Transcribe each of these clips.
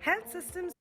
Health systems.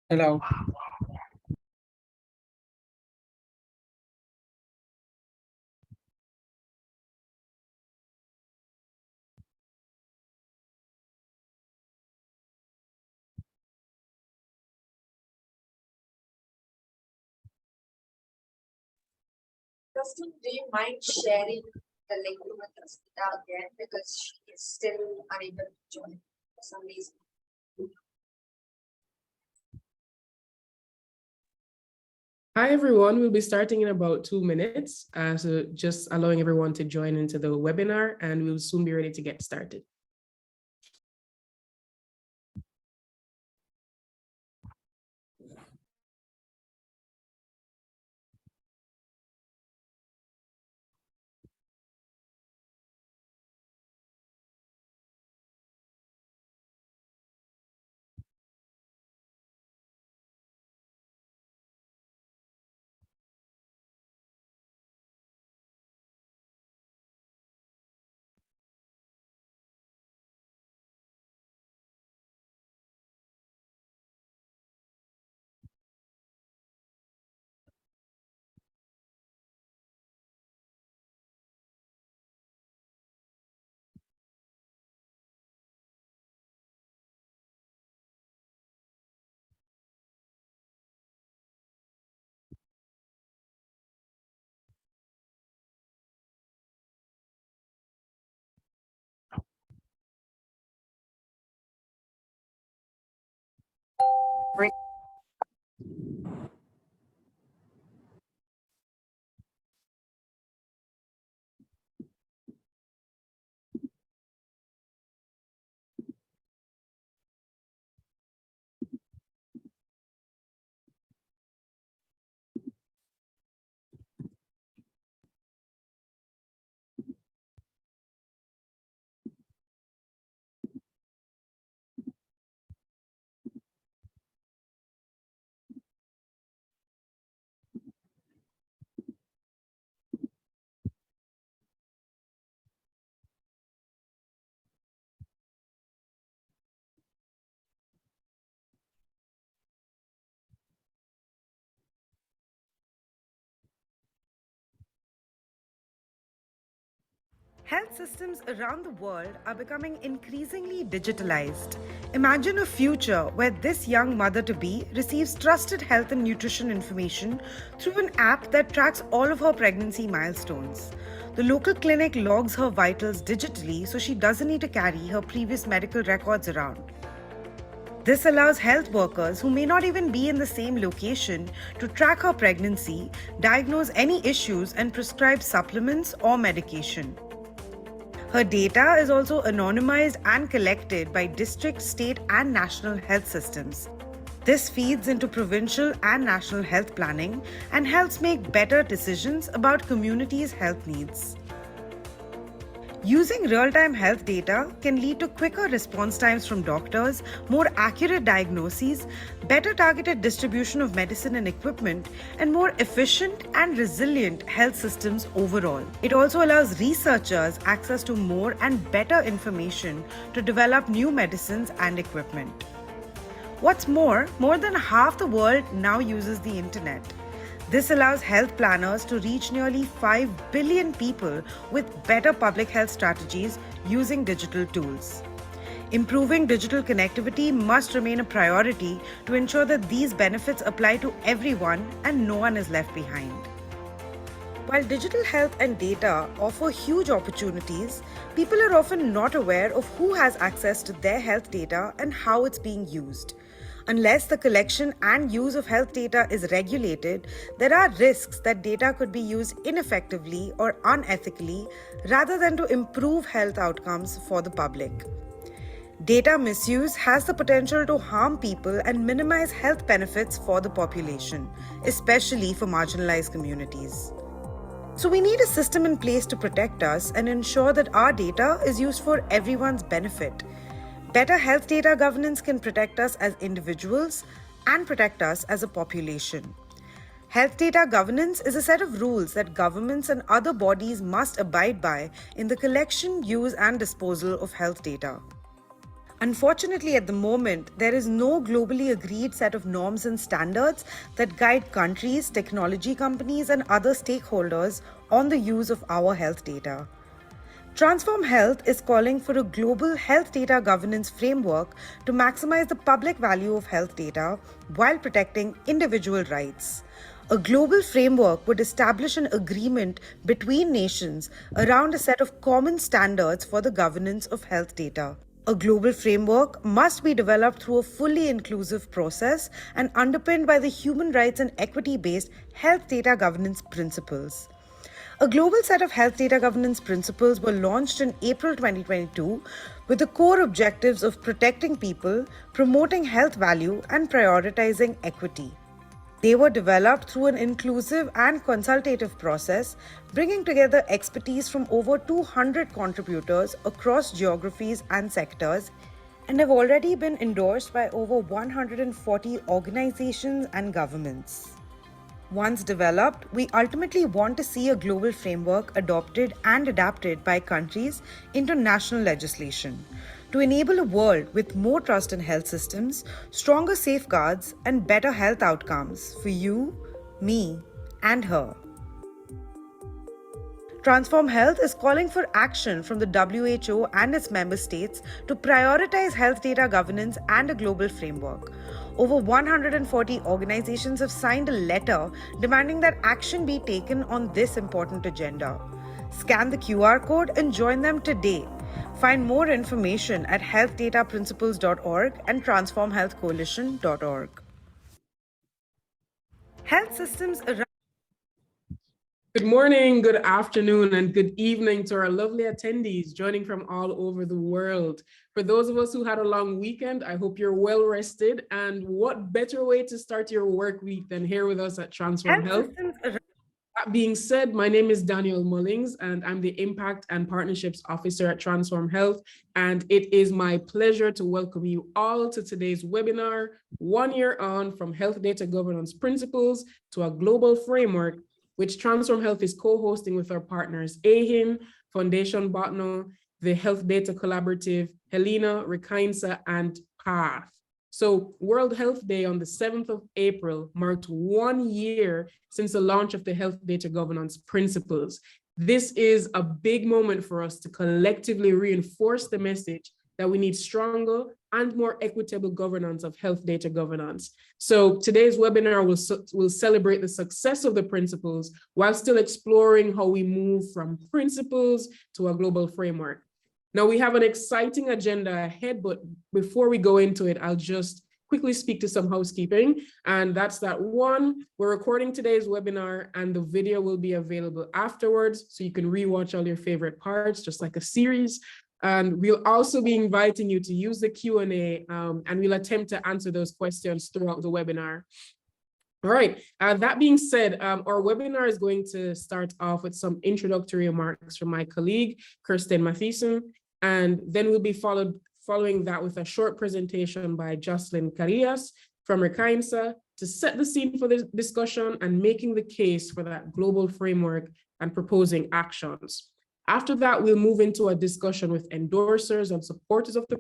Hello. Justin, do you mind sharing the link with us again because she is still unable to join for some reason? Hi, everyone. We'll be starting in about 2 minutes. So just allowing everyone to join into the webinar, and we'll soon be ready to get started. Health systems around the world are becoming increasingly digitalized. Imagine a future where this young mother to be receives trusted health and nutrition information through an app that tracks all of her pregnancy milestones. The local clinic logs her vitals digitally so she doesn't need to carry her previous medical records around. This allows health workers who may not even be in the same location to track her pregnancy, diagnose any issues, and prescribe supplements or medication. Her data is also anonymized and collected by district, state, and national health systems. This feeds into provincial and national health planning and helps make better decisions about communities' health needs. Using real-time health data can lead to quicker response times from doctors, more accurate diagnoses, better targeted distribution of medicine and equipment, and more efficient and resilient health systems overall. It also allows researchers access to more and better information to develop new medicines and equipment. What's more than half the world now uses the internet. This allows health planners to reach nearly 5 billion people with better public health strategies using digital tools. Improving digital connectivity must remain a priority to ensure that these benefits apply to everyone and no one is left behind. While digital health and data offer huge opportunities, people are often not aware of who has access to their health data and how it's being used. Unless the collection and use of health data is regulated, there are risks that data could be used ineffectively or unethically rather than to improve health outcomes for the public. Data misuse has the potential to harm people and minimize health benefits for the population, especially for marginalized communities. So we need a system in place to protect us and ensure that our data is used for everyone's benefit. Better health data governance can protect us as individuals and protect us as a population. Health data governance is a set of rules that governments and other bodies must abide by in the collection, use, and disposal of health data. Unfortunately, at the moment, there is no globally agreed set of norms and standards that guide countries, technology companies, and other stakeholders on the use of our health data. Transform Health is calling for a global health data governance framework to maximize the public value of health data while protecting individual rights. A global framework would establish an agreement between nations around a set of common standards for the governance of health data. A global framework must be developed through a fully inclusive process and underpinned by the human rights and equity-based health data governance principles. A global set of health data governance principles were launched in April 2022 with the core objectives of protecting people, promoting health value, and prioritizing equity. They were developed through an inclusive and consultative process, bringing together expertise from over 200 contributors across geographies and sectors, and have already been endorsed by over 140 organizations and governments. Once developed, we ultimately want to see a global framework adopted and adapted by countries into national legislation to enable a world with more trust in health systems, stronger safeguards, and better health outcomes for you, me, and her. Transform Health is calling for action from the WHO and its member states to prioritize health data governance and a global framework. Over 140 organizations have signed a letter demanding that action be taken on this important agenda. Scan the QR code and join them today. Find more information at healthdataprinciples.org and transformhealthcoalition.org. Health systems around Good morning, good afternoon, and good evening to our lovely attendees joining from all over the world. For those of us who had a long weekend, I hope you're well rested. And what better way to start your work week than here with us at Transform Health? That being said, my name is Daniel Mullings, and I'm the Impact and Partnerships Officer at Transform Health. And it is my pleasure to welcome you all to today's webinar, 1 year on from Health Data Governance Principles to a Global Framework, which Transform Health is co-hosting with our partners, AHIN, Foundation Botno, the Health Data Collaborative, Helena, Rekainsa, and PATH. So World Health Day on the 7th of April marked 1 year since the launch of the Health Data Governance Principles. This is a big moment for us to collectively reinforce the message that we need stronger and more equitable governance of health data governance. So today's webinar will celebrate the success of the principles while still exploring how we move from principles to a global framework. Now we have an exciting agenda ahead, but before we go into it, I'll just quickly speak to some housekeeping. And that's that one, we're recording today's webinar and the video will be available afterwards. So you can rewatch all your favorite parts, just like a series. And we'll also be inviting you to use the Q&A and we'll attempt to answer those questions throughout the webinar. All right. That being said, our webinar is going to start off with some introductory remarks from my colleague, Kirsten Matheson, and then we'll be following that with a short presentation by Jocelyn Carillas from Rekainsa to set the scene for this discussion and making the case for that global framework and proposing actions. After that, we'll move into a discussion with endorsers and supporters of the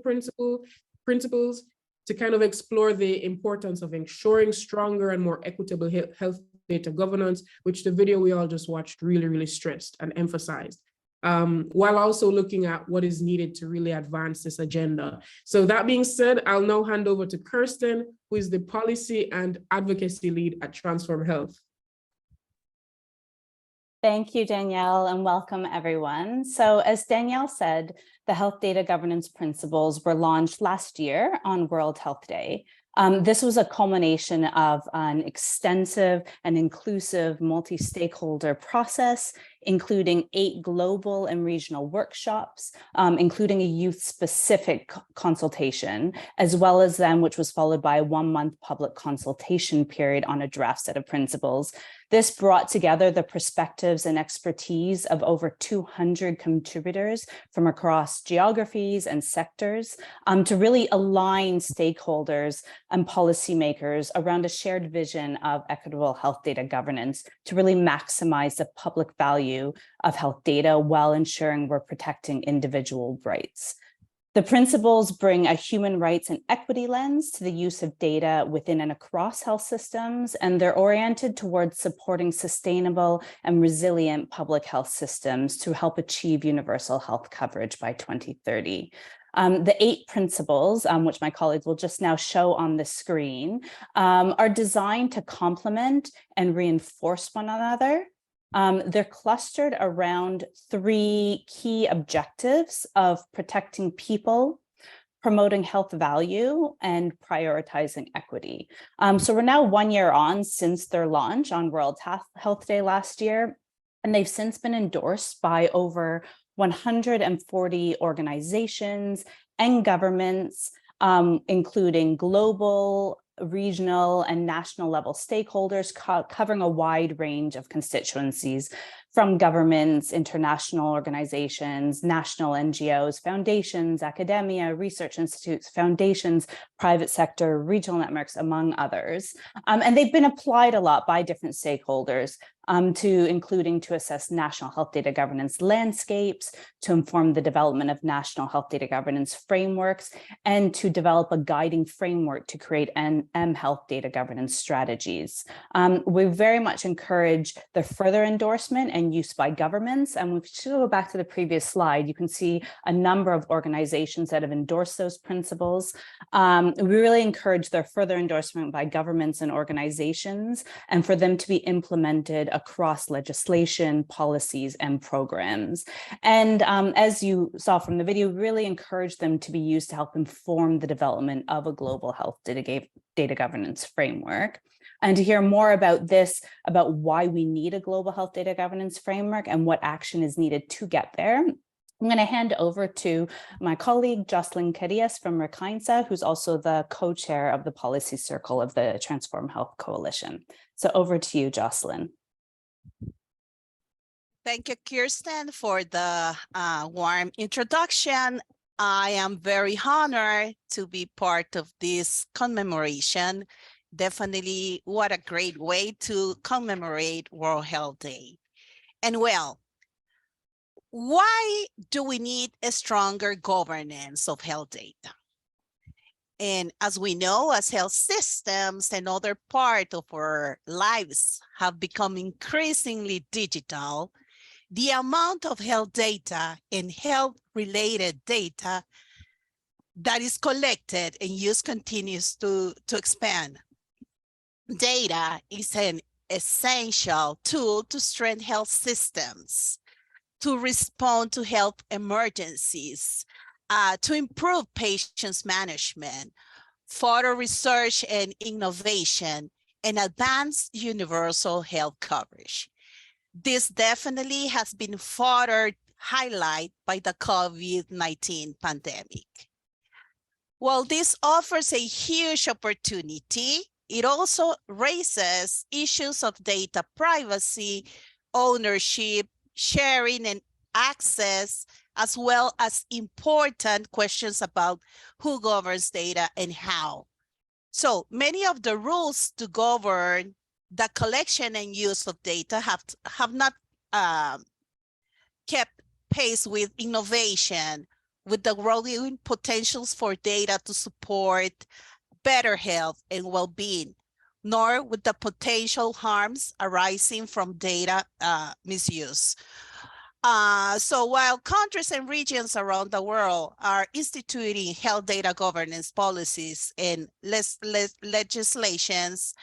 principles to kind of explore the importance of ensuring stronger and more equitable health data governance, which the video we all just watched really stressed and emphasized, while also looking at what is needed to really advance this agenda. So that being said, I'll now hand over to Kirsten, who is the policy and advocacy lead at Transform Health. Thank you, Danielle, and welcome everyone. So as Danielle said, the Health Data Governance Principles were launched last year on World Health Day. This was a culmination of an extensive and inclusive multi-stakeholder process, including 8 global and regional workshops, including a youth-specific consultation, as well as then which was followed by a 1-month public consultation period on a draft set of principles. This brought together the perspectives and expertise of over 200 contributors from across geographies and sectors to really align stakeholders and policymakers around a shared vision of equitable health data governance to really maximize the public value of health data while ensuring we're protecting individual rights. The principles bring a human rights and equity lens to the use of data within and across health systems, and they're oriented towards supporting sustainable and resilient public health systems to help achieve universal health coverage by 2030. The 8 principles, which my colleagues will just now show on the screen, are designed to complement and reinforce one another. They're clustered around 3 key objectives of protecting people, promoting health value, and prioritizing equity. So we're now 1 year on since their launch on World Health Day last year, and they've since been endorsed by over 140 organizations and governments, including global, regional, and national level stakeholders covering a wide range of constituencies, from governments, international organizations, national NGOs, foundations, academia, research institutes, foundations, private sector, regional networks, among others. And they've been applied a lot by different stakeholders, including to assess national health data governance landscapes, to inform the development of national health data governance frameworks, and to develop a guiding framework to create health data governance strategies. We very much encourage the further endorsement and use by governments. And if you go back to the previous slide, you can see a number of organizations that have endorsed those principles. We really encourage their further endorsement by governments and organizations, and for them to be implemented across legislation, policies, and programs. And as you saw from the video, really encourage them to be used to help inform the development of a global health data governance framework. And to hear more about this, about why we need a global health data governance framework and what action is needed to get there, I'm going to hand over to my colleague, Jocelyn Carillas from Rekainsa, who's also the co-chair of the policy circle of the Transform Health Coalition. So over to you, Jocelyn. Thank you, Kirsten, for the warm introduction. I am very honored to be part of this commemoration. Definitely, what a great way to commemorate World Health Day. And well, why do we need a stronger governance of health data? And as we know, as health systems and other part of our lives have become increasingly digital, the amount of health data and health-related data that is collected and used continues to expand. Data is an essential tool to strengthen health systems, to respond to health emergencies, to improve patients' management, further research and innovation, and advance universal health coverage. This definitely has been further highlighted by the COVID-19 pandemic. Well, this offers a huge opportunity it also raises issues of data privacy, ownership, sharing, and access, as well as important questions about who governs data and how. So many of the rules to govern the collection and use of data have not kept pace with innovation, with the growing potentials for data to support better health and well-being, nor with the potential harms arising from data misuse. So while countries and regions around the world are instituting health data governance policies and legislations,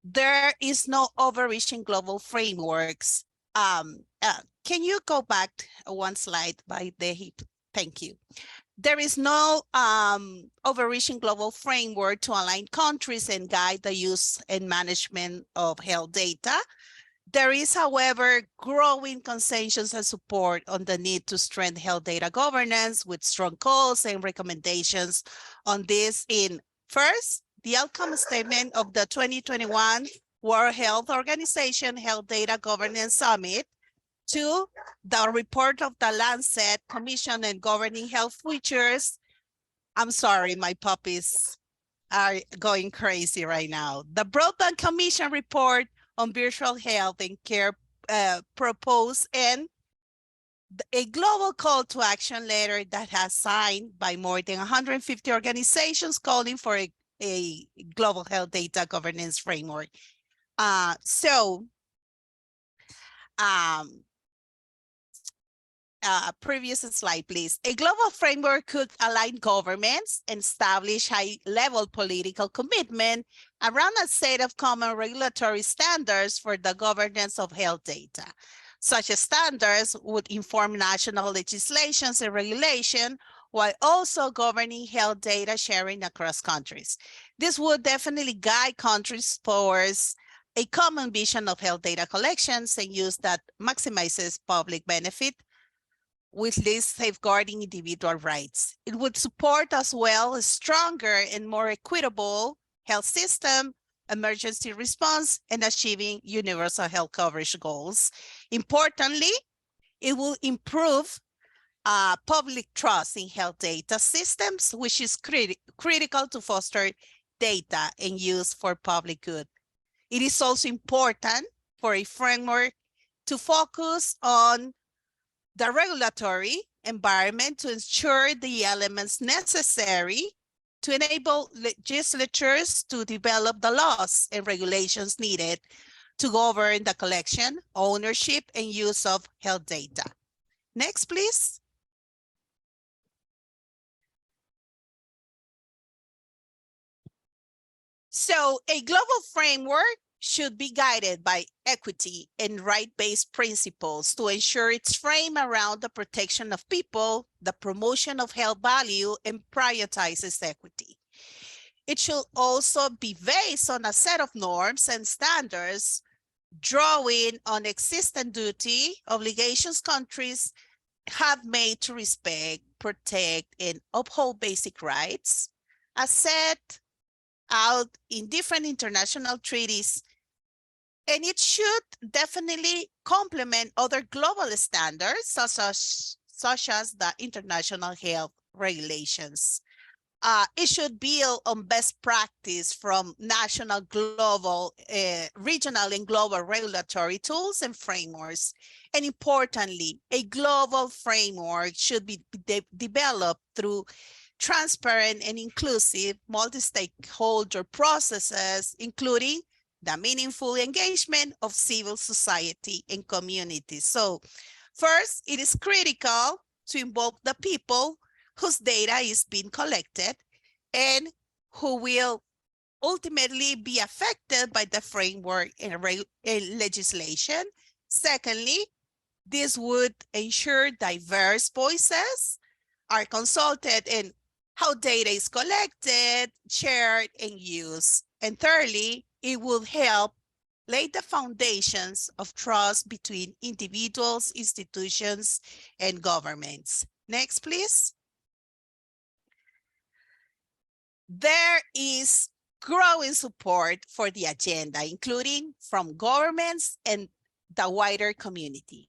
there is no overreaching global frameworks. Can you go back one slide by Dehi? Thank you. There is no overreaching global framework to align countries and guide the use and management of health data. There is, however, growing consensus and support on the need to strengthen health data governance with strong calls and recommendations on this in, first, the outcome statement of the 2021 World Health Organization Health Data Governance Summit. Two, the report of the Lancet Commission on Governing Health Futures. I'm sorry, my puppies are going crazy right now. The Broadband Commission report on virtual health and care proposed, and a global call to action letter that has signed by more than 150 organizations calling for a global health data governance framework. Previous slide, please. A global framework could align governments and establish high-level political commitment around a set of common regulatory standards for the governance of health data. Such standards would inform national legislations and regulation while also governing health data sharing across countries. This would definitely guide countries towards a common vision of health data collections and use that maximizes public benefit with this safeguarding individual rights. It would support as well a stronger and more equitable health system, emergency response, and achieving universal health coverage goals. Importantly, it will improve public trust in health data systems, which is critical to foster data and use for public good. It is also important for a framework to focus on the regulatory environment to ensure the elements necessary to enable legislatures to develop the laws and regulations needed to govern the collection, ownership, and use of health data. Next, please. So a global framework should be guided by equity and right-based principles to ensure it's framed around the protection of people, the promotion of health value, and prioritizes equity. It should also be based on a set of norms and standards, drawing on existing duty obligations countries have made to respect, protect, and uphold basic rights, as set out in different international treaties, and it should definitely complement other global standards such as the international health regulations. It should build on best practice from national, global, regional, and global regulatory tools and frameworks. And importantly, a global framework should be developed through transparent and inclusive multi-stakeholder processes, including the meaningful engagement of civil society and communities. So first, it is critical to involve the people whose data is being collected and who will ultimately be affected by the framework and legislation. Secondly, this would ensure diverse voices are consulted in how data is collected, shared, and used. And thirdly, it will help lay the foundations of trust between individuals, institutions, and governments. Next, please. There is growing support for the agenda, including from governments and the wider community.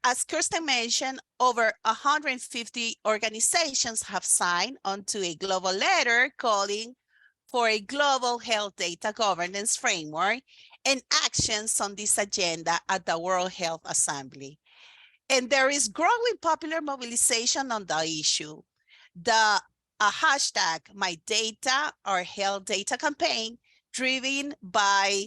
As Kirsten mentioned, over 150 organizations have signed onto a global letter calling for a global health data governance framework and actions on this agenda at the World Health Assembly. And there is growing popular mobilization on the issue. The hashtag My Data or Health Data campaign, driven by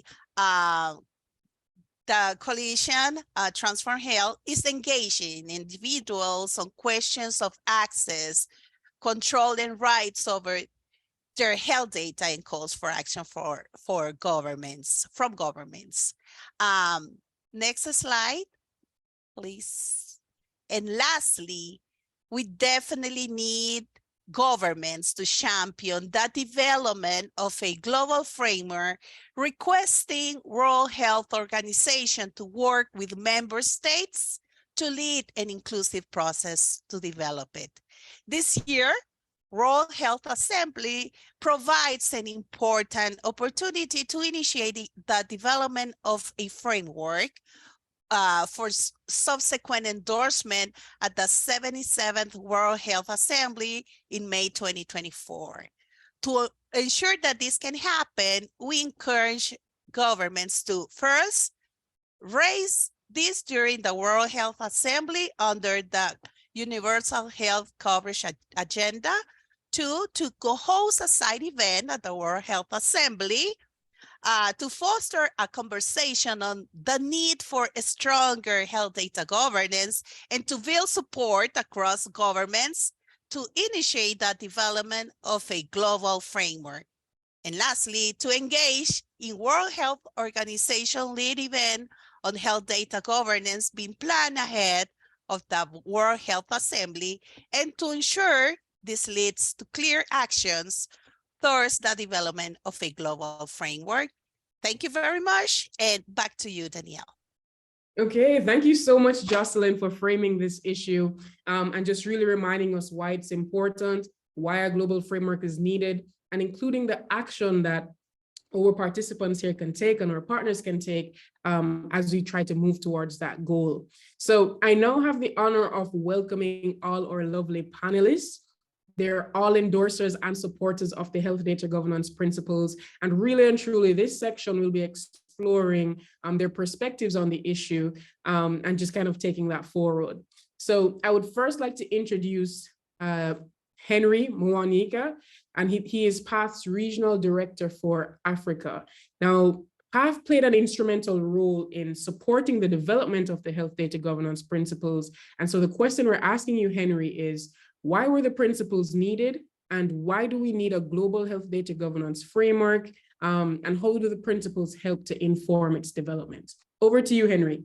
the coalition Transform Health, is engaging individuals on questions of access, control, and rights over their health data and calls for action from governments. Next slide, please. And lastly, we definitely need governments to champion the development of a global framework, requesting World Health Organization to work with member states to lead an inclusive process to develop it. This year, World Health Assembly provides an important opportunity to initiate the development of a framework for subsequent endorsement at the 77th World Health Assembly in May 2024. To ensure that this can happen, we encourage governments to first raise this during the World Health Assembly under the Universal Health Coverage Agenda. Two, to co-host a side event at the World Health Assembly to foster a conversation on the need for a stronger health data governance and to build support across governments to initiate the development of a global framework. And lastly, to engage in World Health Organization lead event on health data governance being planned ahead of the World Health Assembly, and to ensure this leads to clear actions towards the development of a global framework. Thank you very much, and back to you, Danielle. Okay, thank you so much, Jocelyn, for framing this issue and just really reminding us why it's important, why a global framework is needed, and including the action that our participants here can take and our partners can take as we try to move towards that goal. So I now have the honor of welcoming all our lovely panelists. They're all endorsers and supporters of the health data governance principles. And really and truly, this section will be exploring their perspectives on the issue and just kind of taking that forward. So I would first like to introduce Henry Mwanika, and he is PATH's Regional Director for Africa. Now, PATH played an instrumental role in supporting the development of the health data governance principles. And so the question we're asking you, Henry, is why were the principles needed, and why do we need a global health data governance framework, and how do the principles help to inform its development? Over to you, Henry.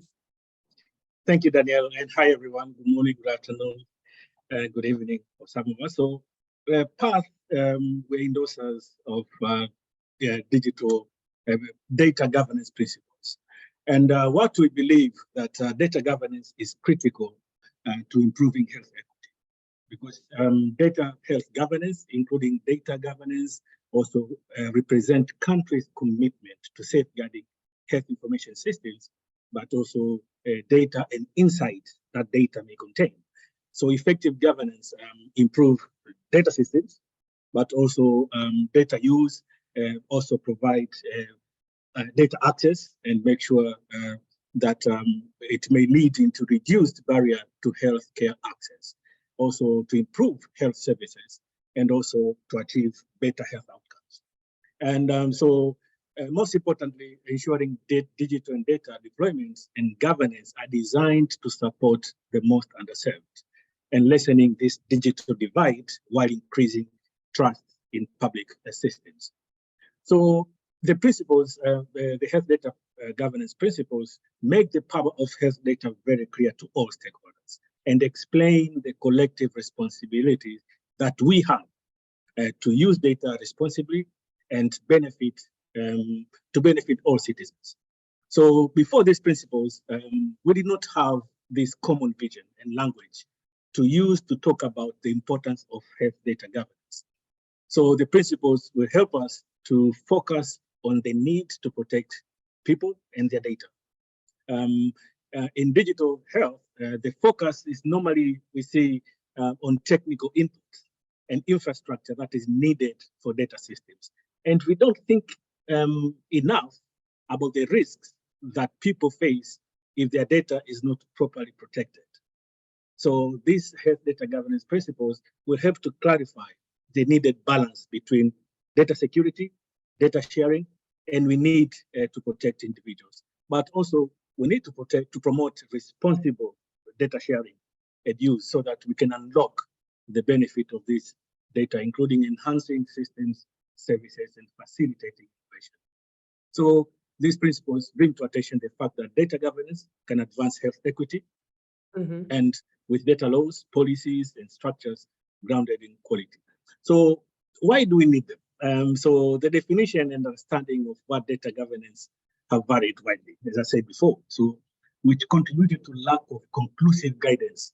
Thank you, Danielle, and hi, everyone. Good morning, good afternoon, good evening for some of us. So PATH, we're endorsers of digital data governance principles. And what we believe that data governance is critical to improving health equity. Because data health governance, including data governance, also represent countries' commitment to safeguarding health information systems, but also data and insight that data may contain. So effective governance improve data systems, but also data use, also provide data access and make sure that it may lead into reduced barrier to healthcare access. Also to improve health services and also to achieve better health outcomes. And so most importantly, ensuring digital and data deployments and governance are designed to support the most underserved and lessening this digital divide while increasing trust in public systems. So the principles, the health data governance principles make the power of health data very clear to all stakeholders and explain the collective responsibilities that we have to use data responsibly and benefit all citizens. So before these principles, we did not have this common vision and language to use to talk about the importance of health data governance. So the principles will help us to focus on the need to protect people and their data. In digital health, the focus is normally, we see, on technical inputs and infrastructure that is needed for data systems. And we don't think enough about the risks that people face if their data is not properly protected. So these health data governance principles will help to clarify the needed balance between data security, data sharing, and we need to protect individuals. But also we need to promote responsible data sharing and use so that we can unlock the benefit of this data, including enhancing systems, services, and facilitating innovation. So these principles bring to attention the fact that data governance can advance health equity, and with data laws, policies, and structures grounded in quality. So why do we need them? So the definition and understanding of what data governance have varied widely, as I said before, so which contributed to lack of conclusive guidance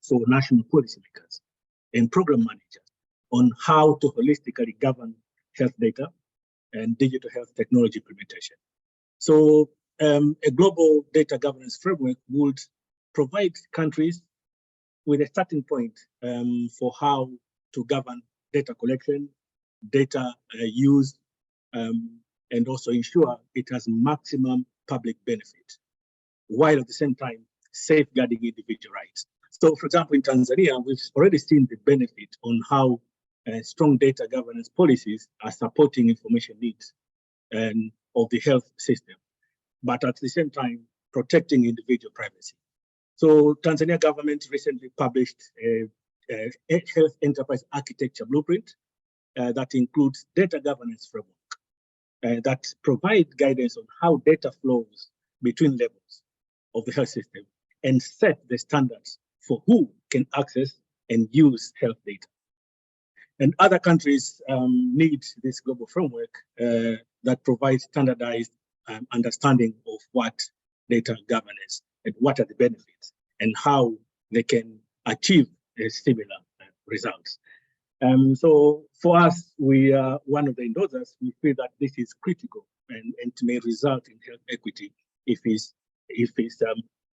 for national policymakers and program managers on how to holistically govern health data and digital health technology implementation. So a global data governance framework would provide countries with a starting point for how to govern data collection, data use, and also ensure it has maximum public benefit, while at the same time safeguarding individual rights. So, for example, in Tanzania, we've already seen the benefit on how strong data governance policies are supporting information needs of the health system, but at the same time protecting individual privacy. So Tanzania government recently published a health enterprise architecture blueprint that includes data governance framework that provide guidance on how data flows between levels of the health system and set the standards for who can access and use health data. And other countries need this global framework that provides standardized understanding of what data governance and what are the benefits and how they can achieve similar results. So for us, we are one of the endorsers. We feel that this is critical and may result in health equity if it's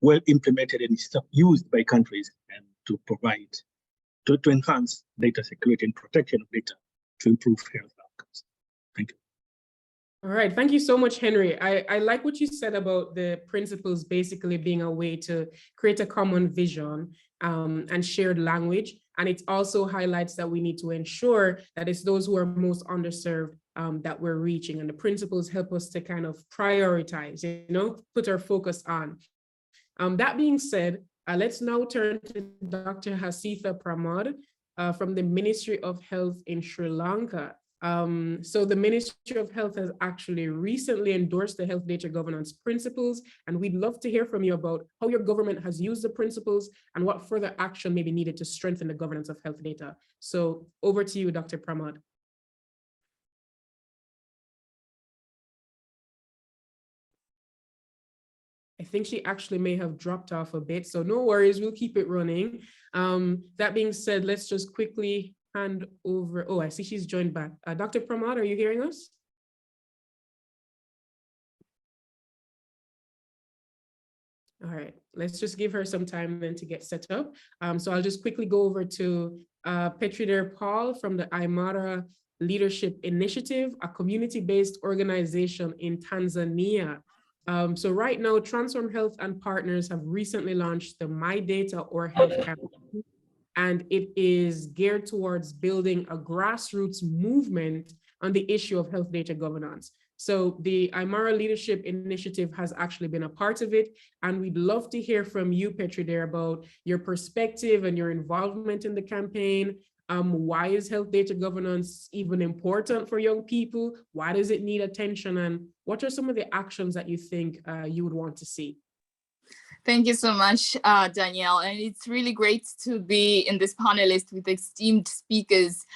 well implemented and used by countries to provide, to enhance data security and protection of data to improve health outcomes. Thank you. All right, thank you so much, Henry. I like what you said about the principles basically being a way to create a common vision and shared language. And it also highlights that we need to ensure that it's those who are most underserved that we're reaching. And the principles help us to kind of prioritize, put our focus on. That being said, let's now turn to Dr. Hasitha Pramod from the Ministry of Health in Sri Lanka. So the Ministry of Health has actually recently endorsed the health data governance principles, and we'd love to hear from you about how your government has used the principles and what further action may be needed to strengthen the governance of health data. So over to you, Dr. Pramod. I think she actually may have dropped off a bit, so no worries, we'll keep it running. That being said, let's just quickly hand over. Oh, I see she's joined back. Dr. Pramod, are you hearing us? All right, let's just give her some time then to get set up. So I'll just quickly go over to Petrider Paul from the Aymara Leadership Initiative, a community-based organization in Tanzania. So right now, Transform Health and partners have recently launched the My Data or Health campaign, and it is geared towards building a grassroots movement on the issue of health data governance. So the Aymara Leadership Initiative has actually been a part of it, and we'd love to hear from you, Petrider, about your perspective and your involvement in the campaign. Why is health data governance even important for young people? Why does it need attention? And what are some of the actions that you think you would want to see? Thank you so much, Danielle. And it's really great to be in this panelist with esteemed speakers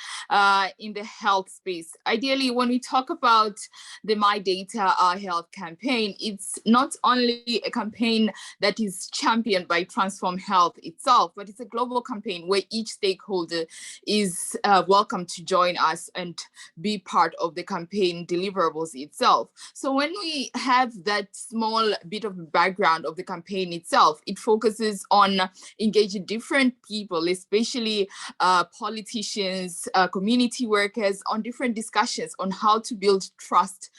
in the health space. Ideally, when we talk about the My Data Our Health campaign, it's not only a campaign that is championed by Transform Health itself, but it's a global campaign where each stakeholder is welcome to join us and be part of the campaign deliverables itself. So when we have that small bit of background of the campaign itself, it focuses on engaging different people, especially politicians, community workers, on different discussions on how to build trust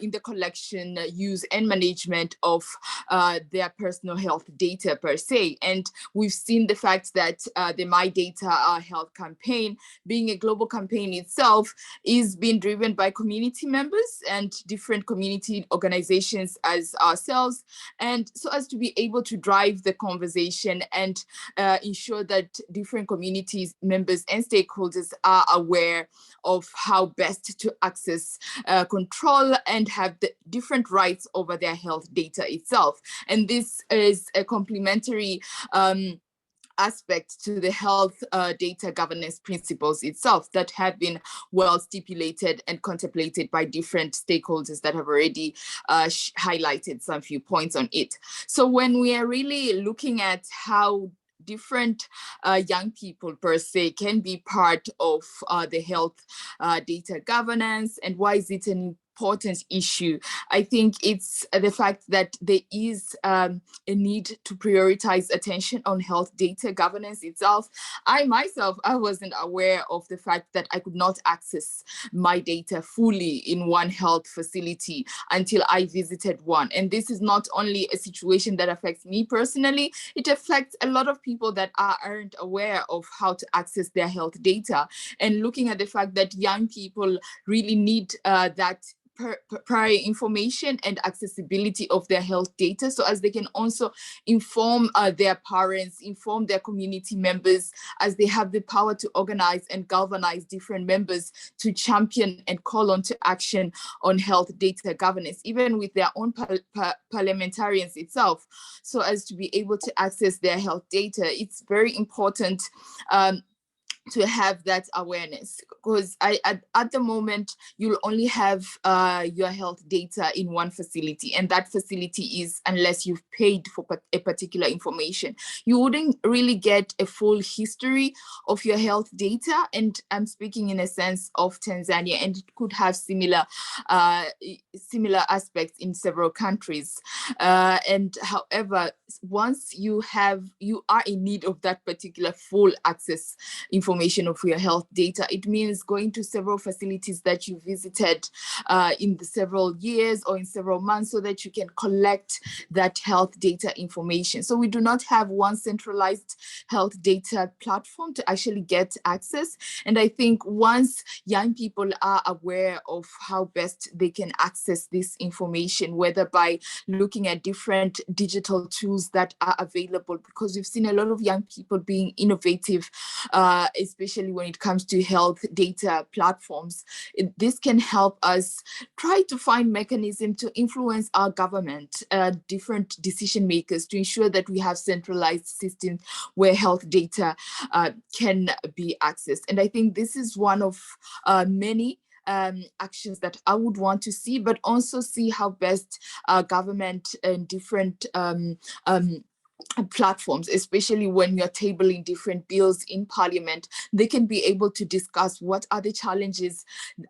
in the collection, use, and management of their personal health data per se. And we've seen the fact that the My Data Our Health campaign, being a global campaign itself, is being driven by community members and different community organizations as ourselves, and so as to be able to drive the conversation and ensure that different communities members and stakeholders are aware of how best to access, control, and have the different rights over their health data itself. And this is a complementary aspect to the health data governance principles itself that have been well stipulated and contemplated by different stakeholders that have already highlighted some few points on it. So when we are really looking at how different young people per se can be part of the health data governance, and why is it an important issue, I think it's the fact that there is a need to prioritize attention on health data governance itself. I myself, I wasn't aware of the fact that I could not access my data fully in one health facility until I visited one. And this is not only a situation that affects me personally, it affects a lot of people that aren't aware of how to access their health data. And looking at the fact that young people really need that prior information and accessibility of their health data, so as they can also inform their parents, inform their community members, as they have the power to organize and galvanize different members to champion and call on to action on health data governance, even with their own parliamentarians itself, so as to be able to access their health data. It's very important to have that awareness, because at the moment you'll only have your health data in one facility, and that facility is, unless you've paid for a particular information, you wouldn't really get a full history of your health data. And I'm speaking in a sense of Tanzania, and it could have similar aspects in several countries. And however, once you are in need of that particular full access information of your health data, it means going to several facilities that you visited in the several years or in several months, so that you can collect that health data information. So we do not have one centralized health data platform to actually get access. And I think once young people are aware of how best they can access this information, whether by looking at different digital tools that are available, because we've seen a lot of young people being innovative, especially when it comes to health data platforms. This can help us try to find mechanism to influence our government, different decision makers, to ensure that we have centralized systems where health data can be accessed. And I think this is one of many actions that I would want to see, but also see how best government and different platforms, especially when you're tabling different bills in parliament, they can be able to discuss what are the challenges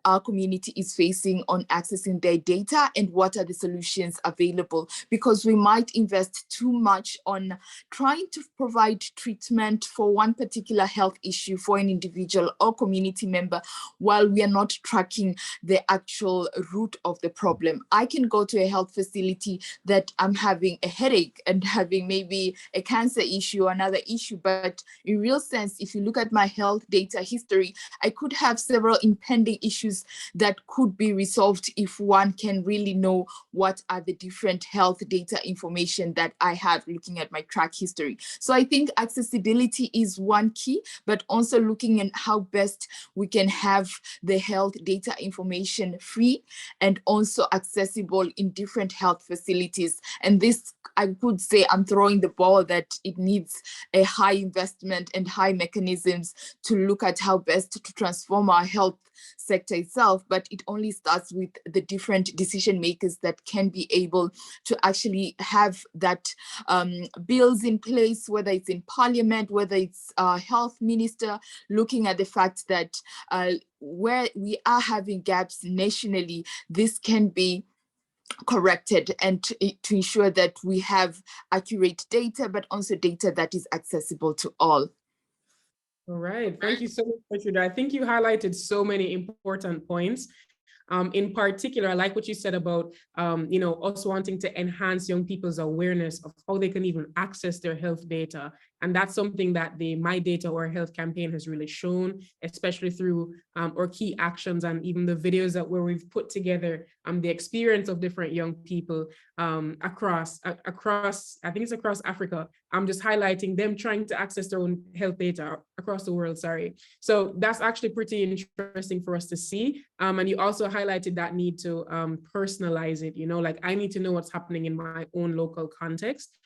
our community is facing on accessing their data, and what are the solutions available, because we might invest too much on trying to provide treatment for one particular health issue for an individual or community member, while we are not tracking the actual root of the problem. I can go to a health facility that I'm having a headache and having maybe a cancer issue or another issue, but in real sense, if you look at my health data history, I could have several impending issues that could be resolved if one can really know what are the different health data information that I have looking at my track history. So I think accessibility is one key, but also looking at how best we can have the health data information free and also accessible in different health facilities. And this I could say I'm throwing the ball that it needs a high investment and high mechanisms to look at how best to transform our health sector itself, but it only starts with the different decision makers that can be able to actually have that bills in place, whether it's in parliament, whether it's health minister, looking at the fact that where we are having gaps nationally, this can be corrected, and to ensure that we have accurate data, but also data that is accessible to all. All right, thank you so much, Richard. I think you highlighted so many important points. In particular, I like what you said about, us wanting to enhance young people's awareness of how they can even access their health data. And that's something that the My Data Our Health campaign has really shown, especially through our key actions and even the videos that where we've put together the experience of different young people across, I think it's across Africa. I'm just highlighting them trying to access their own health data across the world, sorry. So that's actually pretty interesting for us to see. And you also highlighted that need to personalize it, like I need to know what's happening in my own local context,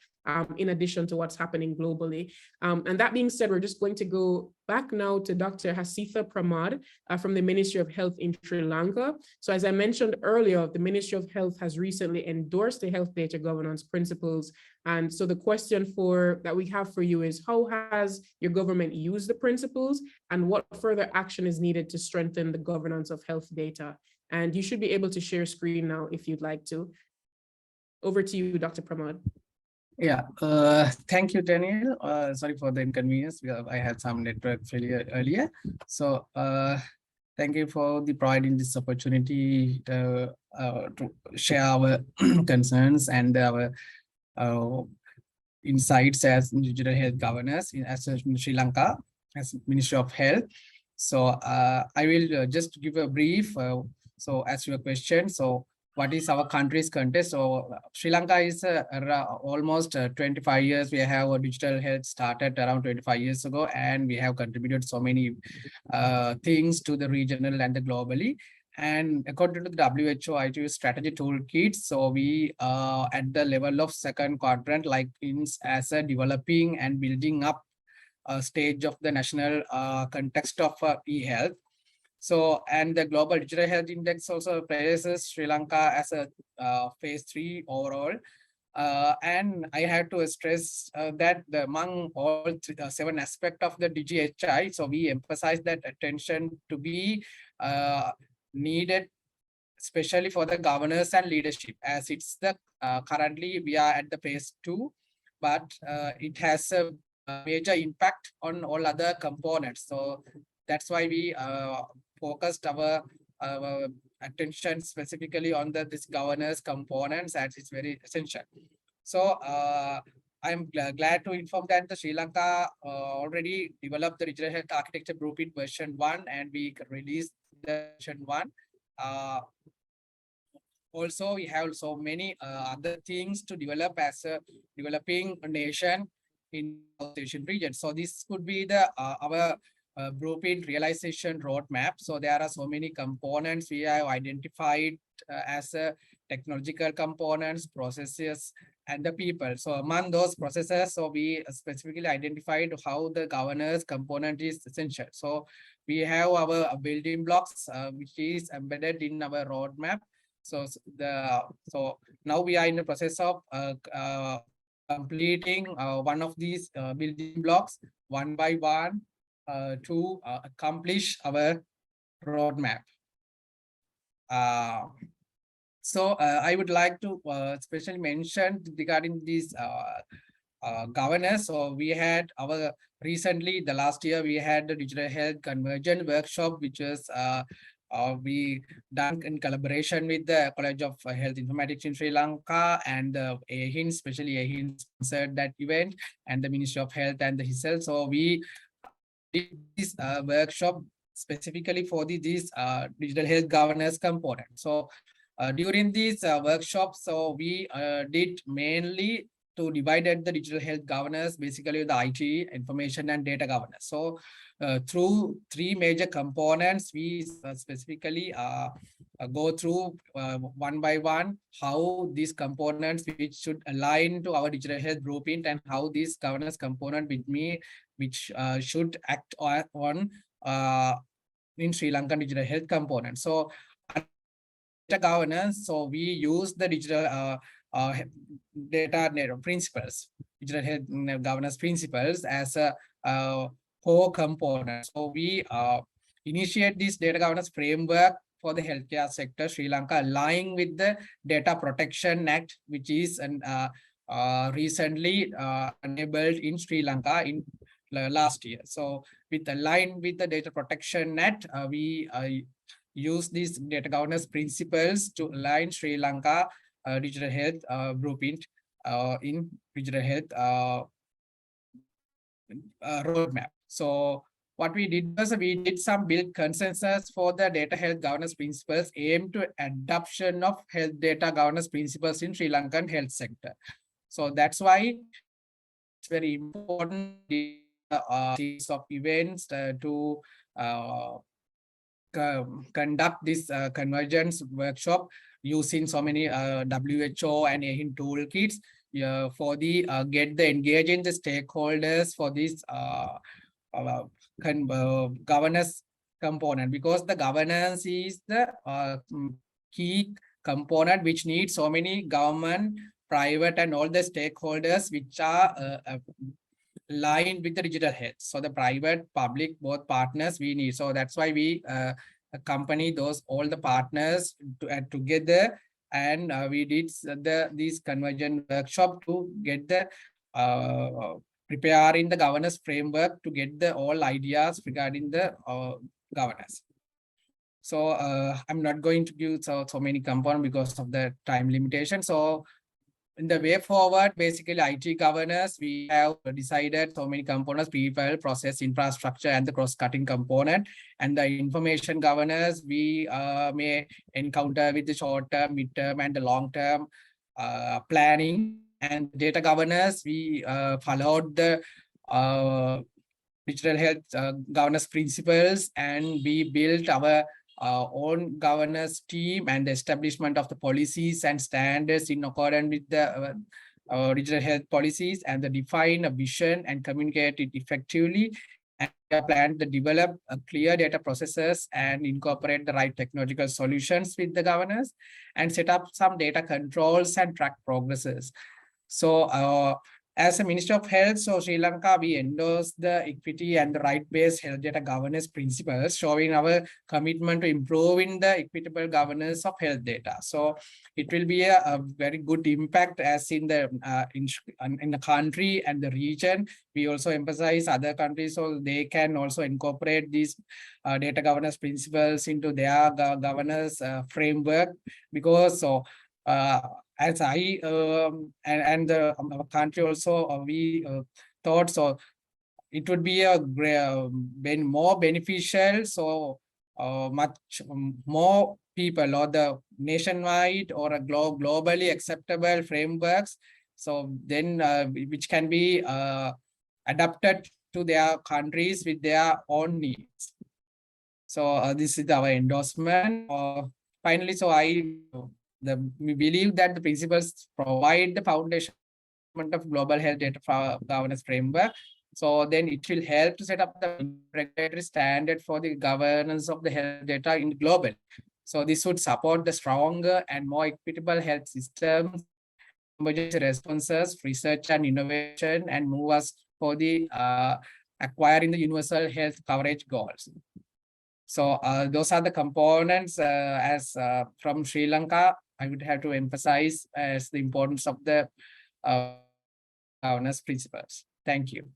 in addition to what's happening globally. And that being said, we're just going to go back now to Dr. Hasitha Pramod from the Ministry of Health in Sri Lanka. So as I mentioned earlier, the Ministry of Health has recently endorsed the health data governance principles. And so the question that we have for you is, how has your government used the principles, and what further action is needed to strengthen the governance of health data? And you should be able to share screen now if you'd like to. Over to you, Dr. Pramod. Yeah, thank you, Daniel. Sorry for the inconvenience. I had some network failure earlier. So thank you for providing this opportunity to share our concerns and our insights as digital health governors in Sri Lanka as Ministry of Health. So I will just give a brief. So as your question, so what is our country's context? So Sri Lanka is almost 25 years. We have a digital health started around 25 years ago, and we have contributed so many things to the regional and the globally. And according to the WHO IT strategy toolkit, so we at the level of second quadrant, like as a developing and building up a stage of the national context of e-health. So, and the Global Digital Health Index also places Sri Lanka as a phase 3 overall. And I have to stress that among all 7 aspects of the DGHI, so we emphasize that attention to be needed, especially for the governors and leadership, as it's the currently we are at the phase 2, but it has a major impact on all other components. So that's why we focused our attention specifically on this governance components, as it's very essential. So I'm glad to inform that the Sri Lanka already developed the digital health architecture blueprint version 1, and we released the version 1. Also, we have so many other things to develop as a developing nation in South Asian region. So this could be the our blueprint realization roadmap. So there are so many components we have identified as technological components, processes, and the people. So among those processes, so we specifically identified how the governance component is essential. So we have our building blocks, which is embedded in our roadmap. So now we are in the process of completing one of these building blocks one by one to accomplish our roadmap. So I would like to especially mention regarding this governance. So we had our recently, the last year, we had the digital health convergence workshop, which was we done in collaboration with the College of Health Informatics in Sri Lanka, and AHIN, especially AHIN sponsored that event, and the Ministry of Health and the HISL. So we did this workshop specifically for this digital health governance component. So during these workshops, so we did mainly to divide the digital health governance, basically the IT, information and data governance. So through 3 major components, we specifically go through one by one how these components which should align to our digital health blueprint and how this governance component with me which should act on in Sri Lankan digital health component. So data governance, so we use the digital data principles, digital health governance principles as a core component. So we initiate this data governance framework for the healthcare sector, Sri Lanka, aligning with the Data Protection Act, which is recently enabled in Sri Lanka in last year. So with aligned with the Data Protection Act, we use these data governance principles to align Sri Lanka digital health blueprint in digital health roadmap. So what we did was we did some build consensus for the data health governance principles aimed to adoption of health data governance principles in Sri Lankan health sector. So that's why it's very important series of events to conduct this convergence workshop using so many WHO and AHIN toolkits for the get the engaging the stakeholders for this governance component, because the governance is the key component which needs so many government, private and all the stakeholders which are aligned with the digital health. So the private, public, both partners we need. So that's why we accompany those all the partners together, and we did this convergence workshop to get the preparing the governance framework to get the all ideas regarding the governance. So I'm not going to give so many components because of the time limitation. So in the way forward, basically IT governance, we have decided so many components: people, process, infrastructure, and the cross-cutting component. And the information governance, we may encounter with the short-term, mid-term, and the long-term planning. And data governance, we followed the digital health governance principles, and we built our own governance team and the establishment of the policies and standards in accordance with the digital health policies, and the define a vision and communicate it effectively. And we are planned to develop clear data processes and incorporate the right technological solutions with the governance, and set up some data controls and track progresses. So as a Ministry of Health, so Sri Lanka, we endorse the equity and the right-based health data governance principles, showing our commitment to improving the equitable governance of health data. So it will be a very good impact as in the country and the region. We also emphasize other countries so they can also incorporate these data governance principles into their governance framework, because as I and our country also we thought so it would be a more beneficial, so much more people or the nationwide or a globally acceptable frameworks, so then which can be adapted to their countries with their own needs. So this is our endorsement. Finally, so we believe that the principles provide the foundation of global health data governance framework. So then it will help to set up the regulatory standard for the governance of the health data in global. So this would support the stronger and more equitable health systems, emergency responses, research and innovation, and move us for the acquiring the universal health coverage goals. So those are the components as from Sri Lanka. I would have to emphasize as the importance of the governance principles. Thank you.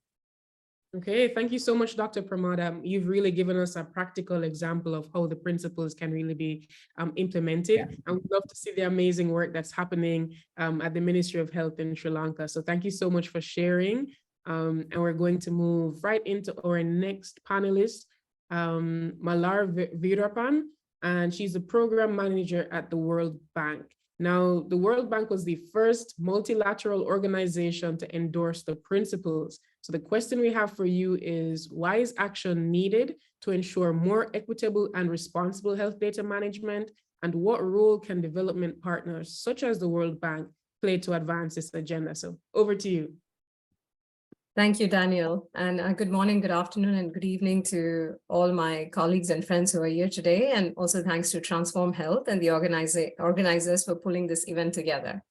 Okay, thank you so much, Dr. Pramada. You've really given us a practical example of how the principles can really be implemented. Yeah. And we'd love to see the amazing work that's happening at the Ministry of Health in Sri Lanka. So thank you so much for sharing. And we're going to move right into our next panelist, Malar Veerapan, and she's the program manager at the World Bank. Now, the World Bank was the first multilateral organization to endorse the principles. So the question we have for you is, why is action needed to ensure more equitable and responsible health data management? And what role can development partners, such as the World Bank, play to advance this agenda? So over to you. Thank you, Daniel. And good morning, good afternoon, and good evening to all my colleagues and friends who are here today. And also thanks to Transform Health and the organizers for pulling this event together.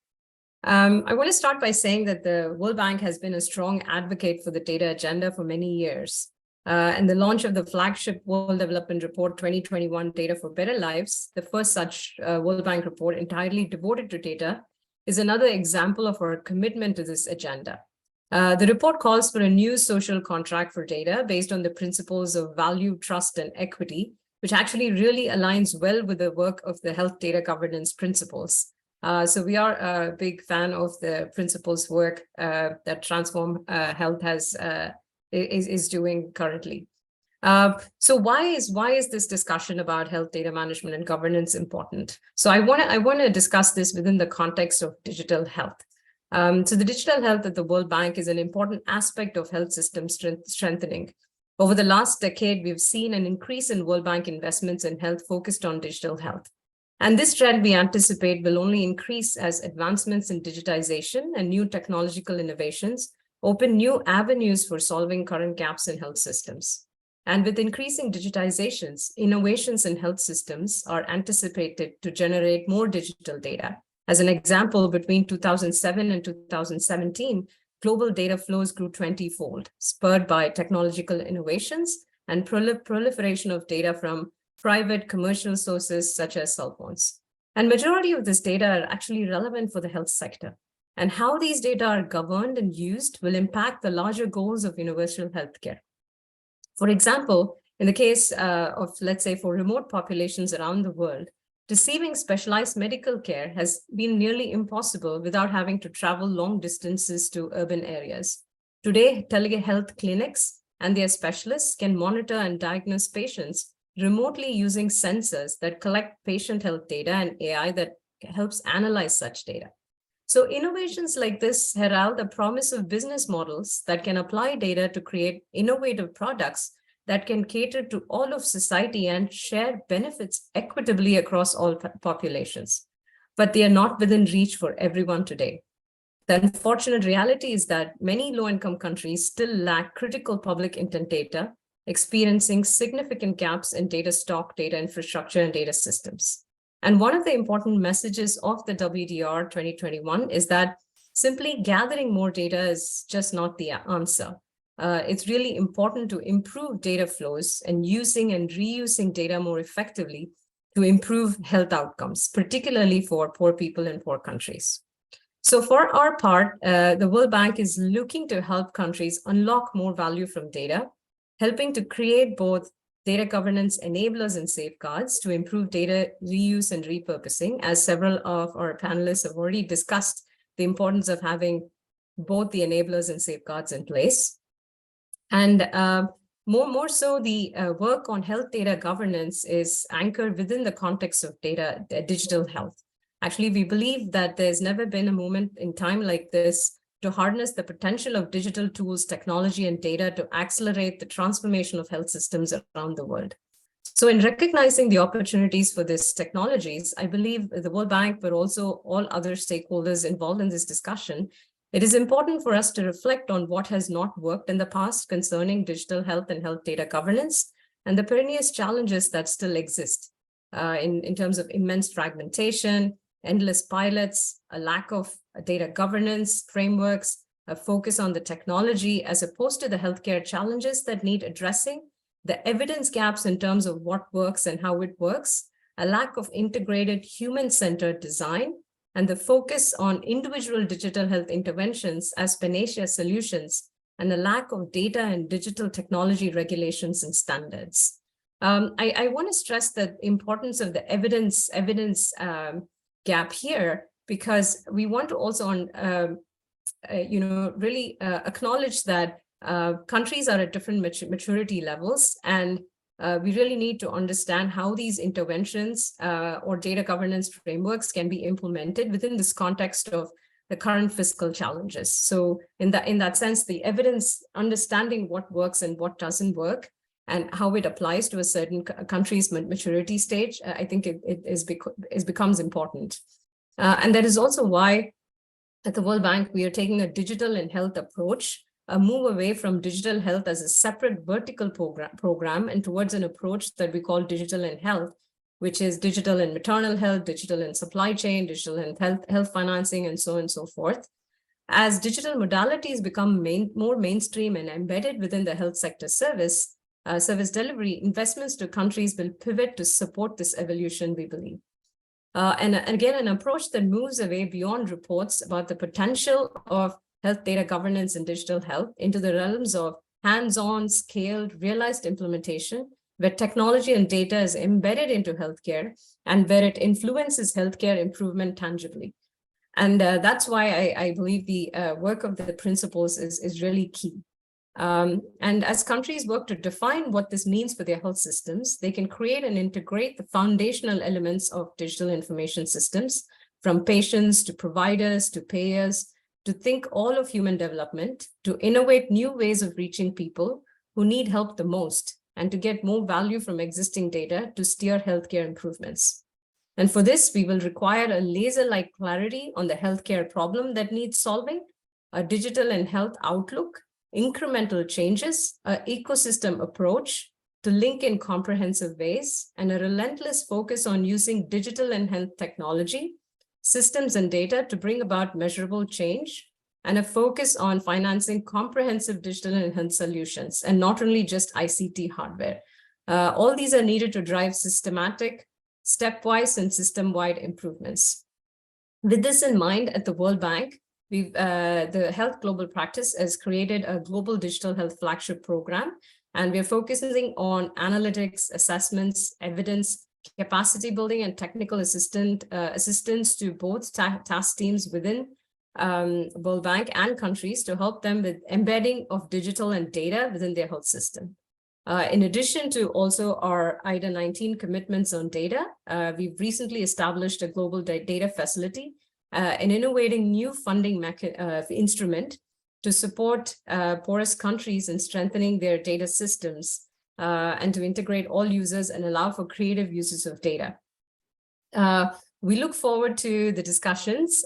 I want to start by saying that the World Bank has been a strong advocate for the data agenda for many years. And the launch of the flagship World Development Report 2021 Data for Better Lives, the first such World Bank report entirely devoted to data, is another example of our commitment to this agenda. The report calls for a new social contract for data based on the principles of value, trust, and equity, which actually really aligns well with the work of the health data governance principles. So we are a big fan of the principles work that Transform Health is doing currently. So why is this discussion about health data management and governance important? So I want to discuss this within the context of digital health. So the digital health at the World Bank is an important aspect of health system strengthening. Over the last decade, we've seen an increase in World Bank investments in health focused on digital health. And this trend we anticipate will only increase as advancements in digitization and new technological innovations open new avenues for solving current gaps in health systems. And with increasing digitizations, innovations in health systems are anticipated to generate more digital data. As an example, between 2007 and 2017, global data flows grew 20-fold, spurred by technological innovations and proliferation of data from private commercial sources such as cell phones. And majority of this data are actually relevant for the health sector. And how these data are governed and used will impact the larger goals of universal healthcare. For example, in the case of, let's say, for remote populations around the world, receiving specialized medical care has been nearly impossible without having to travel long distances to urban areas. Today, telehealth clinics and their specialists can monitor and diagnose patients remotely using sensors that collect patient health data and AI that helps analyze such data. So innovations like this herald the promise of business models that can apply data to create innovative products that can cater to all of society and share benefits equitably across all populations. But they are not within reach for everyone today. The unfortunate reality is that many low-income countries still lack critical public intent data, experiencing significant gaps in data stock, data infrastructure, and data systems. And one of the important messages of the WDR 2021 is that simply gathering more data is just not the answer. It's really important to improve data flows and using and reusing data more effectively to improve health outcomes, particularly for poor people in poor countries. So for our part, the World Bank is looking to help countries unlock more value from data, helping to create both data governance enablers and safeguards to improve data reuse and repurposing, as several of our panelists have already discussed the importance of having both the enablers and safeguards in place. And more so, the work on health data governance is anchored within the context of digital health. Actually, we believe that there's never been a moment in time like this to harness the potential of digital tools, technology, and data to accelerate the transformation of health systems around the world. So in recognizing the opportunities for these technologies, I believe the World Bank, but also all other stakeholders involved in this discussion, it is important for us to reflect on what has not worked in the past concerning digital health and health data governance and the perennial challenges that still exist in terms of immense fragmentation, endless pilots, a lack of data governance frameworks, a focus on the technology as opposed to the healthcare challenges that need addressing, the evidence gaps in terms of what works and how it works, a lack of integrated human-centered design, and the focus on individual digital health interventions as panacea solutions, and a lack of data and digital technology regulations and standards. I want to stress the importance of the evidence gap here, because we want to also really acknowledge that countries are at different maturity levels, and we really need to understand how these interventions or data governance frameworks can be implemented within this context of the current fiscal challenges. So in that sense, the evidence, understanding what works and what doesn't work, and how it applies to a certain country's maturity stage, I think it becomes important. And that is also why at the World Bank, we are taking a digital and health approach, a move away from digital health as a separate vertical program and towards an approach that we call digital and health, which is digital and maternal health, digital and supply chain, digital and health financing, and so on and so forth. As digital modalities become more mainstream and embedded within the health sector service delivery, investments to countries will pivot to support this evolution, we believe. And again, an approach that moves away beyond reports about the potential of health data governance and digital health into the realms of hands-on, scaled, realized implementation, where technology and data is embedded into healthcare and where it influences healthcare improvement tangibly. And that's why I believe the work of the principles is really key. And as countries work to define what this means for their health systems, they can create and integrate the foundational elements of digital information systems, from patients to providers to payers, to think all of human development, to innovate new ways of reaching people who need help the most, and to get more value from existing data to steer healthcare improvements. And for this, we will require a laser-like clarity on the healthcare problem that needs solving, a digital and health outlook, incremental changes, an ecosystem approach to link in comprehensive ways, and a relentless focus on using digital and health technology, systems and data to bring about measurable change, and a focus on financing comprehensive digital and health solutions, and not only just ICT hardware. All these are needed to drive systematic, stepwise, and system-wide improvements. With this in mind, at the World Bank, the Health Global Practice has created a global digital health flagship program, and we're focusing on analytics, assessments, evidence, capacity building, and technical assistance to both task teams within World Bank and countries to help them with embedding of digital and data within their health system. In addition to also our IDA 19 commitments on data, we've recently established a global data facility, an innovating new funding instrument to support poorest countries in strengthening their data systems and to integrate all users and allow for creative uses of data. We look forward to the discussions.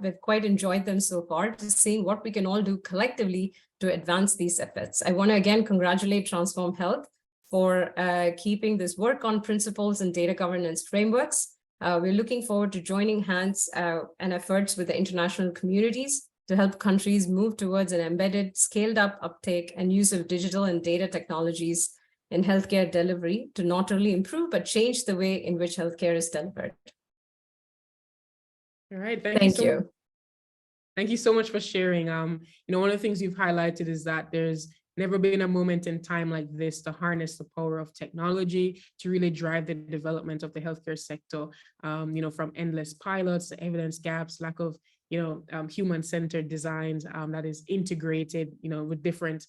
We've quite enjoyed them so far, to seeing what we can all do collectively to advance these efforts. I want to again congratulate Transform Health for keeping this work on principles and data governance frameworks. We're looking forward to joining hands and efforts with the international communities to help countries move towards an embedded, scaled up uptake and use of digital and data technologies in healthcare delivery to not only improve, but change the way in which healthcare is delivered. All right, Thank you. Thank you so much for sharing. One of the things you've highlighted is that there's never been a moment in time like this to harness the power of technology to really drive the development of the healthcare sector, from endless pilots to evidence gaps, lack of, human-centered designs that is integrated, with different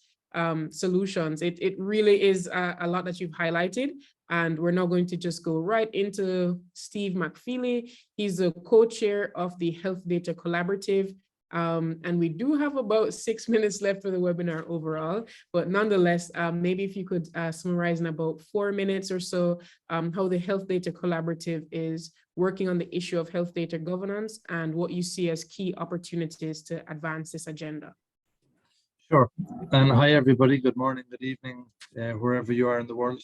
solutions. It really is a lot that you've highlighted. And we're now going to just go right into Steve McFeely. He's the co-chair of the Health Data Collaborative. And we do have about 6 minutes left for the webinar overall, but nonetheless, maybe if you could summarize in about 4 minutes or so, how the Health Data Collaborative is working on the issue of health data governance and what you see as key opportunities to advance this agenda. Sure. And hi, everybody. Good morning, good evening, wherever you are in the world.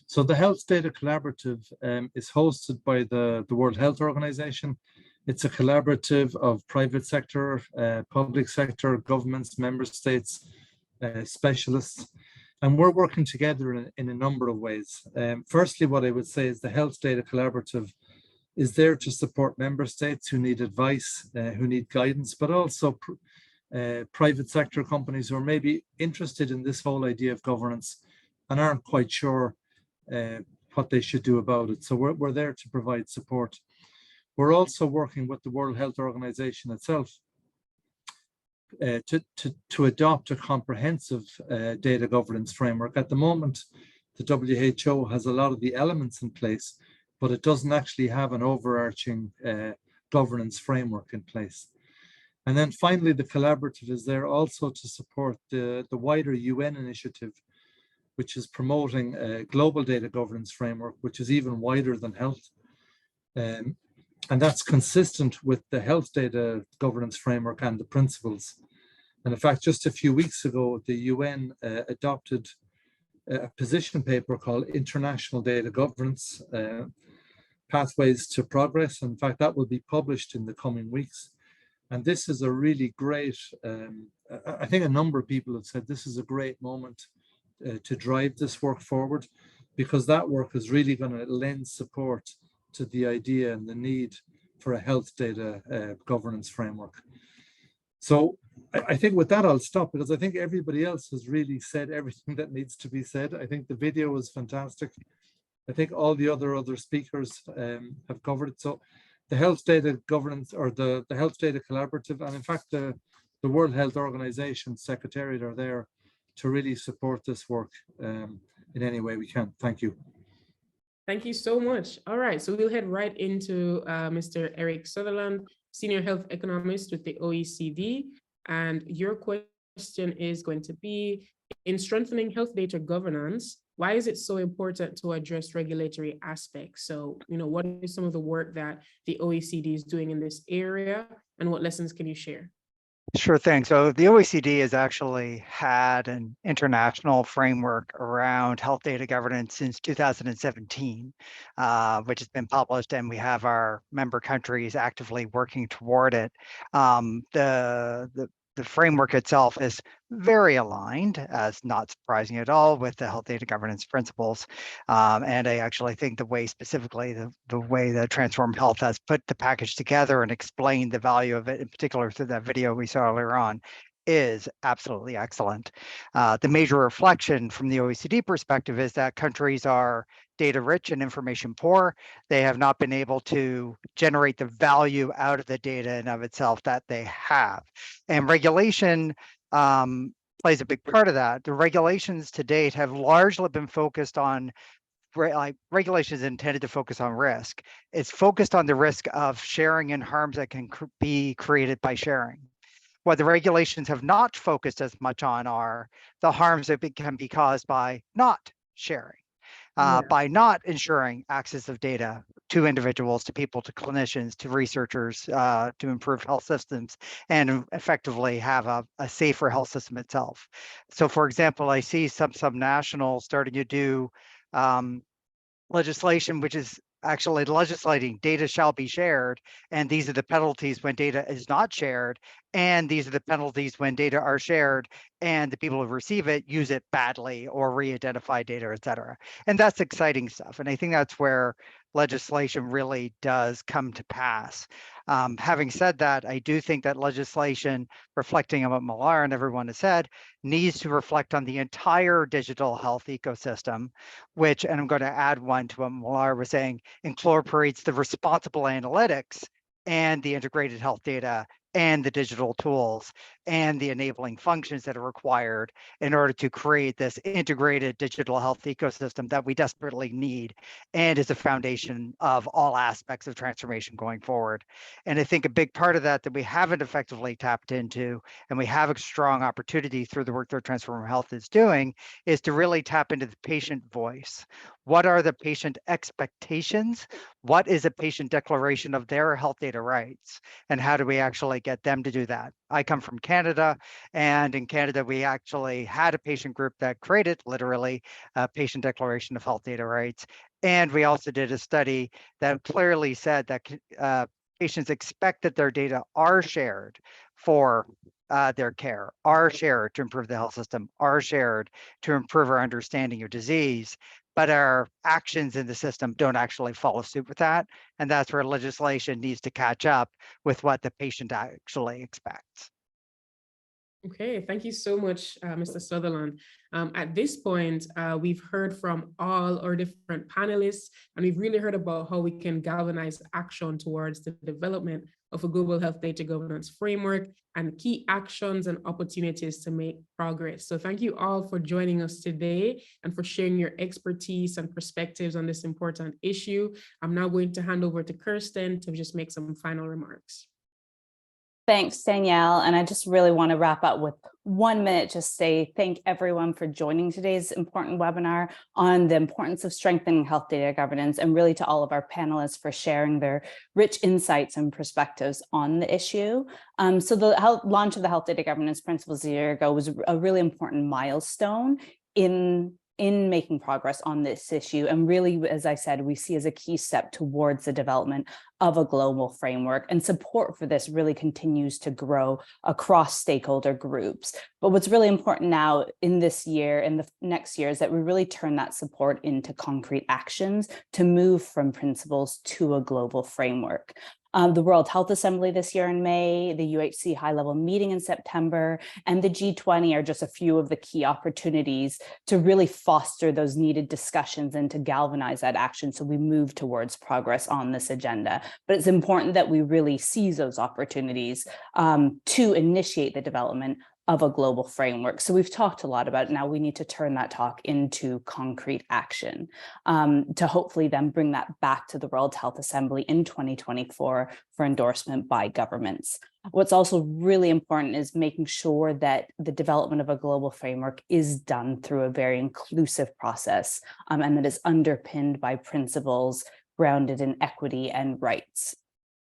So the Health Data Collaborative is hosted by the World Health Organization. It's a collaborative of private sector, public sector, governments, member states, specialists, and we're working together in a number of ways. Firstly, what I would say is the Health Data Collaborative is there to support member states who need advice, who need guidance, but also private sector companies who are maybe interested in this whole idea of governance and aren't quite sure what they should do about it. So we're there to provide support. We're also working with the World Health Organization itself to adopt a comprehensive data governance framework. At the moment, the WHO has a lot of the elements in place, but it doesn't actually have an overarching governance framework in place. And then finally, the collaborative is there also to support the wider UN initiative which is promoting a global data governance framework, which is even wider than health. And that's consistent with the health data governance framework and the principles. And in fact, just a few weeks ago, the UN adopted a position paper called International Data Governance, Pathways to Progress. In fact, that will be published in the coming weeks. And this is a really great, I think a number of people have said this is a great moment to drive this work forward, because that work is really going to lend support to the idea and the need for a health data governance framework. So I think with that, I'll stop, because I think everybody else has really said everything that needs to be said. I think the video was fantastic. I think all the other speakers have covered it. So the health data governance, or the health data collaborative, and in fact, the World Health Organization Secretariat are there to really support this work in any way we can. Thank you. Thank you so much. All right, so we'll head right into Mr. Eric Sutherland, Senior Health Economist with the OECD. And your question is going to be, in strengthening health data governance, why is it so important to address regulatory aspects? So, what is some of the work that the OECD is doing in this area, and what lessons can you share? Sure thing. So the OECD has actually had an international framework around health data governance since 2017, which has been published, and we have our member countries actively working toward it. The framework itself is very aligned, as not surprising at all, with the health data governance principles. And I actually think the way specifically, the way that Transform Health has put the package together and explained the value of it, in particular through that video we saw earlier on, is absolutely excellent. The major reflection from the OECD perspective is that countries are data rich and information poor. They have not been able to generate the value out of the data in of itself that they have. And regulation plays a big part of that. The regulations to date have largely been focused on, regulations intended to focus on risk. It's focused on the risk of sharing and harms that can be created by sharing. What the regulations have not focused as much on are the harms that can be caused by not sharing. By not ensuring access of data to individuals, to people, to clinicians, to researchers, to improve health systems and effectively have a safer health system itself. So for example, I see some nationals starting to do legislation, which is actually legislating data shall be shared, and these are the penalties when data is not shared, and these are the penalties when data are shared and the people who receive it use it badly or re-identify data, et cetera. And that's exciting stuff. And I think that's where legislation really does come to pass. Having said that, I do think that legislation, reflecting on what Malar and everyone has said, needs to reflect on the entire digital health ecosystem, which, and I'm going to add one to what Malar was saying, incorporates the responsible analytics and the integrated health data and the digital tools and the enabling functions that are required in order to create this integrated digital health ecosystem that we desperately need and is the foundation of all aspects of transformation going forward. And I think a big part of that we haven't effectively tapped into, and we have a strong opportunity through the work that Transform Health is doing, is to really tap into the patient voice. What are the patient expectations? What is a patient declaration of their health data rights? And how do we actually get them to do that? I come from Canada, and in Canada, we actually had a patient group that created literally a patient declaration of health data rights. And we also did a study that clearly said that patients expect that their data are shared for their care, are shared to improve the health system, are shared to improve our understanding of disease, but our actions in the system don't actually follow suit with that. And that's where legislation needs to catch up with what the patient actually expects. Okay, thank you so much, Mr. Sutherland. At this point, we've heard from all our different panelists, and we've really heard about how we can galvanize action towards the development of a global health data governance framework and key actions and opportunities to make progress. So thank you all for joining us today and for sharing your expertise and perspectives on this important issue. I'm now going to hand over to Kirsten to just make some final remarks. Thanks, Danielle. And I just really want to wrap up with 1 minute, just say thank everyone for joining today's important webinar on the importance of strengthening health data governance, and really to all of our panelists for sharing their rich insights and perspectives on the issue. So the launch of the health data governance principles a year ago was a really important milestone in making progress on this issue. And really, as I said, we see as a key step towards the development of a global framework, and support for this really continues to grow across stakeholder groups. But what's really important now in this year and the next year is that we really turn that support into concrete actions to move from principles to a global framework. The World Health Assembly this year in May, the UHC high-level meeting in September, and the G20 are just a few of the key opportunities to really foster those needed discussions and to galvanize that action so we move towards progress on this agenda. But it's important that we really seize those opportunities to initiate the development of a global framework. So we've talked a lot about it. Now we need to turn that talk into concrete action to hopefully then bring that back to the World Health Assembly in 2024 for endorsement by governments. What's also really important is making sure that the development of a global framework is done through a very inclusive process and that is underpinned by principles grounded in equity and rights.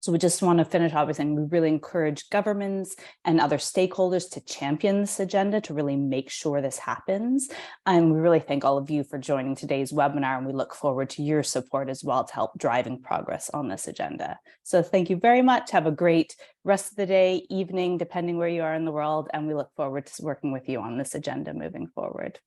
So we just want to finish off by saying we really encourage governments and other stakeholders to champion this agenda to really make sure this happens. And we really thank all of you for joining today's webinar, and we look forward to your support as well to help driving progress on this agenda. So thank you very much. Have a great rest of the day, evening, depending where you are in the world, and we look forward to working with you on this agenda moving forward.